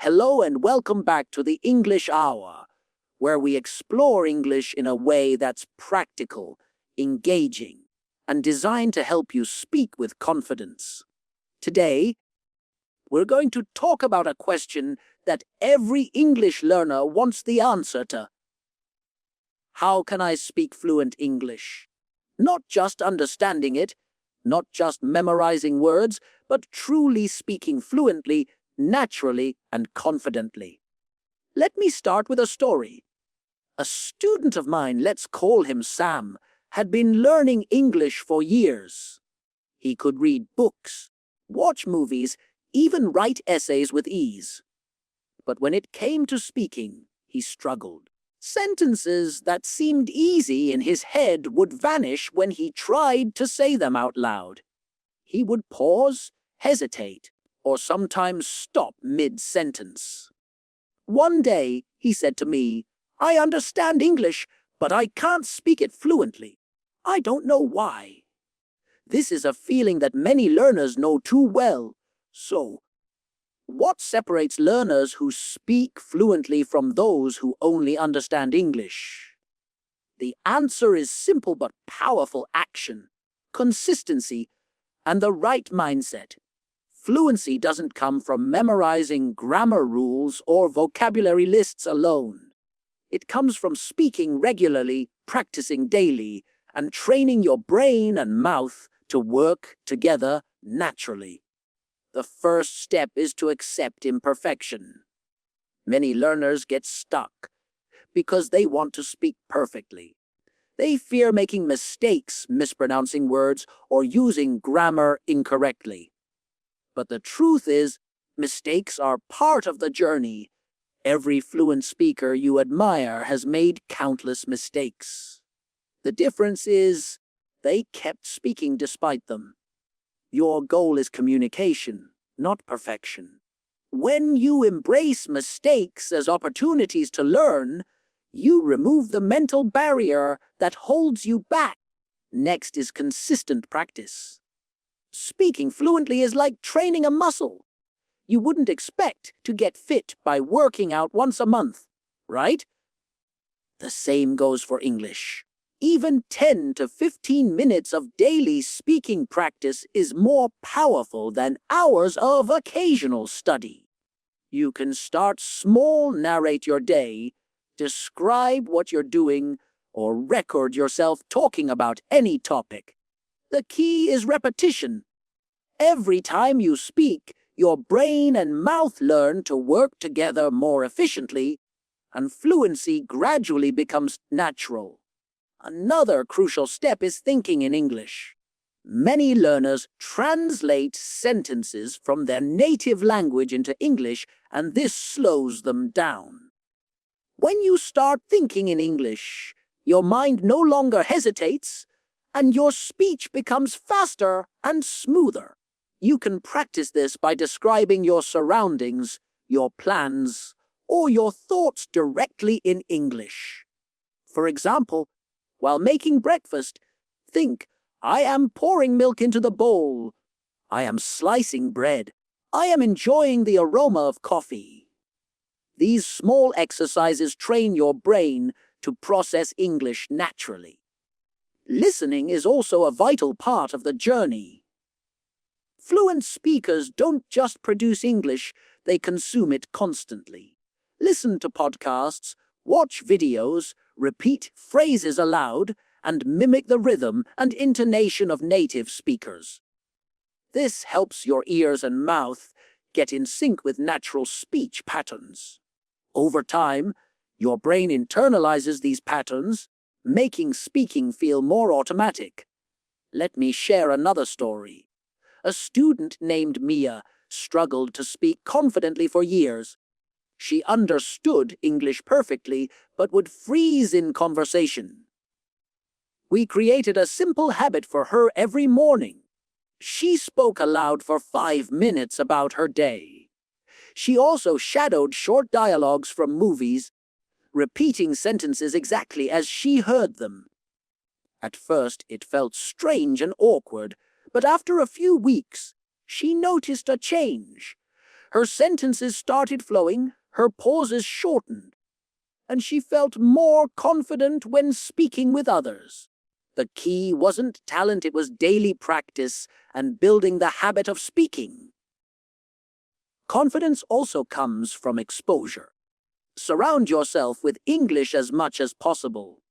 Hello and welcome back to the English Hour, where we explore English in a way that's practical, engaging, and designed to help you speak with confidence. Today, we're going to talk about a question that every English learner wants the answer to. How can I speak fluent English? Not just understanding it, not just memorizing words, but truly speaking fluently, naturally, and confidently. Let me start with a story. A student of mine, let's call him Sam, had been learning English for years. He could read books, watch movies, even write essays with ease. But when it came to speaking, he struggled. Sentences that seemed easy in his head would vanish when he tried to say them out loud. He would pause, hesitate, or sometimes stop mid-sentence. One day, he said to me, "I understand English, but I can't speak it fluently. I don't know why." This is a feeling that many learners know too well. So, what separates learners who speak fluently from those who only understand English? The answer is simple but powerful: action, consistency, and the right mindset. Fluency doesn't come from memorizing grammar rules or vocabulary lists alone. It comes from speaking regularly, practicing daily, and training your brain and mouth to work together naturally. The first step is to accept imperfection. Many learners get stuck because they want to speak perfectly. They fear making mistakes, mispronouncing words, or using grammar incorrectly. But the truth is, mistakes are part of the journey. Every fluent speaker you admire has made countless mistakes. The difference is, they kept speaking despite them. Your goal is communication, not perfection. When you embrace mistakes as opportunities to learn, you remove the mental barrier that holds you back. Next is consistent practice. Speaking fluently is like training a muscle. You wouldn't expect to get fit by working out once a month, right? The same goes for English. Even 10 to 15 minutes of daily speaking practice is more powerful than hours of occasional study. You can start small, narrate your day, describe what you're doing, or record yourself talking about any topic. The key is repetition. Every time you speak, your brain and mouth learn to work together more efficiently, and fluency gradually becomes natural. Another crucial step is thinking in English. Many learners translate sentences from their native language into English, and this slows them down. When you start thinking in English, your mind no longer hesitates, and your speech becomes faster and smoother. You can practice this by describing your surroundings, your plans, or your thoughts directly in English. For example, while making breakfast, think, "I am pouring milk into the bowl. I am slicing bread. I am enjoying the aroma of coffee." These small exercises train your brain to process English naturally. Listening is also a vital part of the journey. Fluent speakers don't just produce English, they consume it constantly. Listen to podcasts, watch videos, repeat phrases aloud, and mimic the rhythm and intonation of native speakers. This helps your ears and mouth get in sync with natural speech patterns. Over time, your brain internalizes these patterns, making speaking feel more automatic. Let me share another story. A student named Mia struggled to speak confidently for years. She understood English perfectly, but would freeze in conversation. We created a simple habit for her every morning. She spoke aloud for 5 minutes about her day. She also shadowed short dialogues from movies, repeating sentences exactly as she heard them. At first, it felt strange and awkward, but after a few weeks, she noticed a change. Her sentences started flowing, her pauses shortened, and she felt more confident when speaking with others. The key wasn't talent, it was daily practice and building the habit of speaking. Confidence also comes from exposure. Surround yourself with English as much as possible.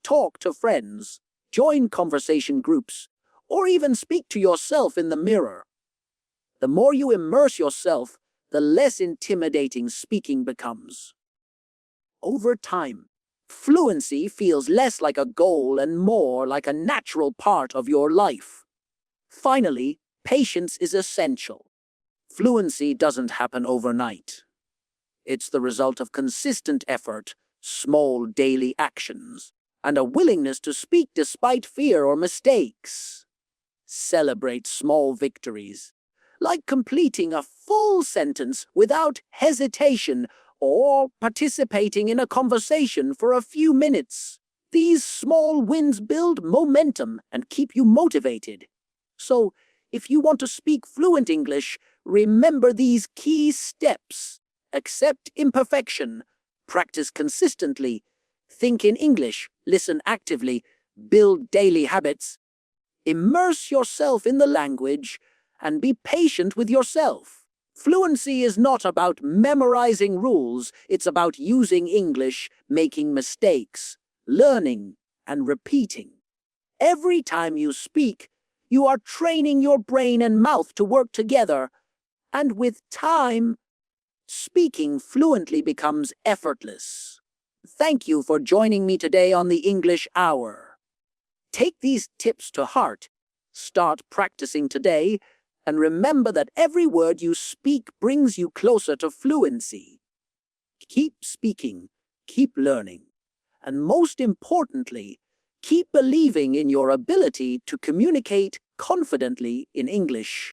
Talk to friends, join conversation groups, or even speak to yourself in the mirror. The more you immerse yourself, the less intimidating speaking becomes. Over time, fluency feels less like a goal and more like a natural part of your life. Finally, patience is essential. Fluency doesn't happen overnight. It's the result of consistent effort, small daily actions, and a willingness to speak despite fear or mistakes. Celebrate small victories, like completing a full sentence without hesitation or participating in a conversation for a few minutes. These small wins build momentum and keep you motivated. So, if you want to speak fluent English, remember these key steps. Accept imperfection, practice consistently, think in English, listen actively, build daily habits, immerse yourself in the language, and be patient with yourself. Fluency is not about memorizing rules, it's about using English, making mistakes, learning, and repeating. Every time you speak, you are training your brain and mouth to work together, and with time, speaking fluently becomes effortless. Thank you for joining me today on the English Hour. Take these tips to heart, start practicing today, and remember that every word you speak brings you closer to fluency. Keep speaking, keep learning, and most importantly, keep believing in your ability to communicate confidently in English.